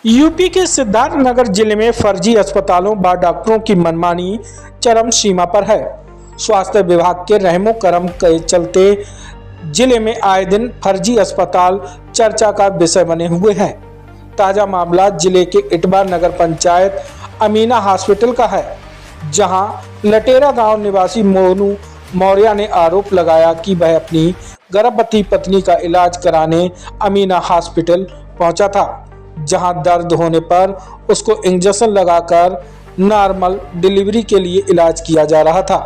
UP के सिद्धार्थनगर जिले में फर्जी अस्पतालों व डॉक्टरों की मनमानी चरम सीमा पर है। स्वास्थ्य विभाग के रहमो करम के चलते जिले में आए दिन फर्जी अस्पताल चर्चा का विषय बने हुए हैं। ताजा मामला जिले के इटवा नगर पंचायत अमीना हॉस्पिटल का है, जहां लटेरा गांव निवासी मोनू मौर्य ने आरोप लगाया कि वह अपनी गर्भवती पत्नी का इलाज कराने अमीना हॉस्पिटल पहुंचा था, जहां दर्द होने पर उसको इंजेक्शन लगाकर नॉर्मल डिलीवरी के लिए इलाज किया जा रहा था।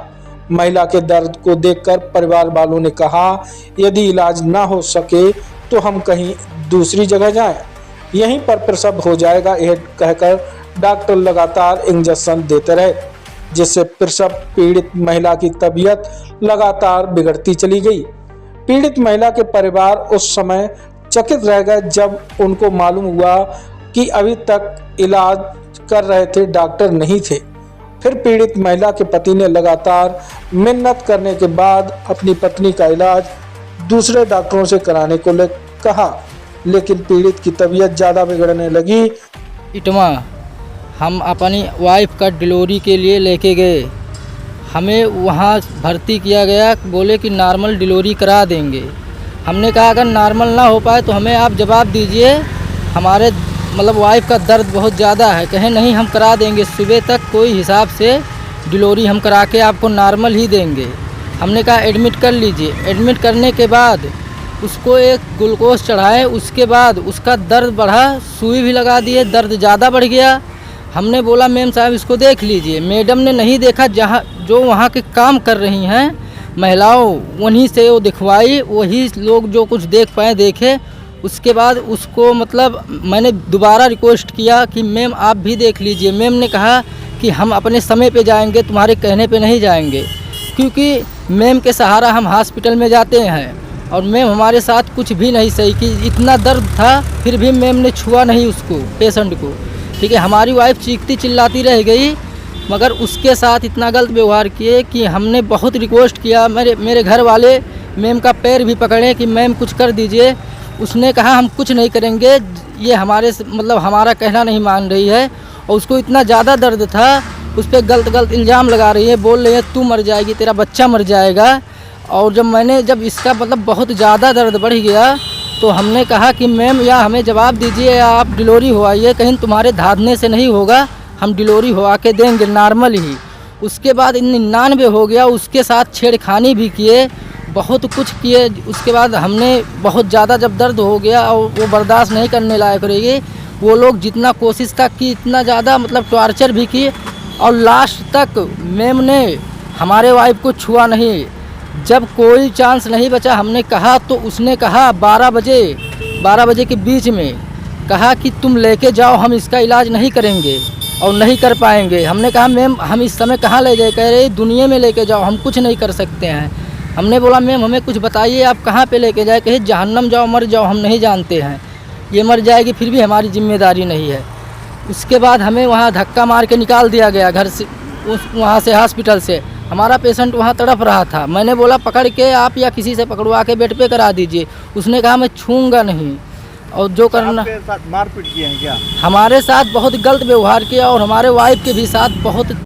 महिला के दर्द को देखकर परिवार वालों ने कहा, यदि इलाज ना हो सके तो हम कहीं दूसरी जगह जाएं, यहीं पर प्रसव हो जाएगा। यह कहकर डॉक्टर लगातार इंजेक्शन देते रहे, जिससे प्रसव पीड़ित महिला की तबीयत लगातार बिगड़ती चली गई। पीड़ित महिला के परिवार उस समय चकित रह गए जब उनको मालूम हुआ कि अभी तक इलाज कर रहे थे डॉक्टर नहीं थे। फिर पीड़ित महिला के पति ने लगातार मिन्नत करने के बाद अपनी पत्नी का इलाज दूसरे डॉक्टरों से कराने को कहा, लेकिन पीड़ित की तबीयत ज़्यादा बिगड़ने लगी। इटवा हम अपनी वाइफ का डिलीवरी के लिए लेके गए, हमें वहाँ भर्ती किया गया, बोले कि नॉर्मल डिलीवरी करा देंगे। हमने कहा अगर नॉर्मल ना हो पाए तो हमें आप जवाब दीजिए, हमारे वाइफ का दर्द बहुत ज़्यादा है। कहें नहीं हम करा देंगे, सुबह तक कोई हिसाब से डिलीवरी हम करा के आपको नॉर्मल ही देंगे। हमने कहा एडमिट कर लीजिए। एडमिट करने के बाद उसको एक ग्लूकोज चढ़ाए, उसके बाद उसका दर्द बढ़ा, सुई भी लगा दिए, दर्द ज़्यादा बढ़ गया। हमने बोला मैम साहब इसको देख लीजिए। मैडम ने नहीं देखा, जो वहाँ के काम कर रही हैं महिलाओं उन्हीं से वो दिखवाई, वही लोग जो कुछ देख पाए देखे। उसके बाद उसको मैंने दोबारा रिक्वेस्ट किया कि मैम आप भी देख लीजिए। मैम ने कहा कि हम अपने समय पे जाएंगे, तुम्हारे कहने पे नहीं जाएंगे, क्योंकि मैम के सहारा हम हॉस्पिटल में जाते हैं। और मैम हमारे साथ कुछ भी नहीं सही कि इतना दर्द था, फिर भी मैम ने छुआ नहीं उसको, पेशेंट को। ठीक है, हमारी वाइफ चीखती चिल्लाती रह गई, मगर उसके साथ इतना गलत व्यवहार किए कि हमने बहुत रिक्वेस्ट किया। मेरे घर वाले मैम का पैर भी पकड़े कि मैम कुछ कर दीजिए। उसने कहा हम कुछ नहीं करेंगे, ये हमारे हमारा कहना नहीं मान रही है। और उसको इतना ज़्यादा दर्द था, उस पर गलत इल्ज़ाम लगा रही है, बोल रही है तू मर जाएगी, तेरा बच्चा मर जाएगा। और जब इसका बहुत ज़्यादा दर्द बढ़ गया तो हमने कहा कि मैम या हमें जवाब दीजिए या आप डिलीवरी हुआइए, कहीं तुम्हारे धाधने से नहीं होगा, हम डिलीवरी हुआ के देंगे नॉर्मल ही। उसके बाद 99 हो गया, उसके साथ छेड़खानी भी किए, बहुत कुछ किए। उसके बाद हमने बहुत ज़्यादा जब दर्द हो गया और वो बर्दाश्त नहीं करने लायक रहेगी, वो लोग जितना कोशिश तक की, इतना ज़्यादा टॉर्चर भी किए। और लास्ट तक मैम ने हमारे वाइफ को छुआ नहीं। जब कोई चांस नहीं बचा, हमने कहा तो उसने कहा 12 बजे के बीच में कहा कि तुम लेके जाओ, हम इसका इलाज नहीं करेंगे और नहीं कर पाएंगे। हमने कहा मैम हम इस समय कहाँ ले जाए? कह रहे दुनिया में लेके जाओ, हम कुछ नहीं कर सकते हैं। हमने बोला मैम हमें कुछ बताइए, आप कहाँ पे लेके जाए? कहे जहन्नम जाओ, मर जाओ, हम नहीं जानते हैं, ये मर जाएगी फिर भी हमारी जिम्मेदारी नहीं है। उसके बाद हमें वहाँ धक्का मार के निकाल दिया गया घर से, वहाँ से हॉस्पिटल से। हमारा पेशेंट वहाँ तड़प रहा था। मैंने बोला पकड़ के आप या किसी से पकड़वा के बेड पे करा दीजिए। उसने कहा मैं छूँगा नहीं, और जो करना। आपके साथ मारपीट किए हैं क्या? हमारे साथ बहुत गलत व्यवहार किया और हमारे वाइफ के भी साथ बहुत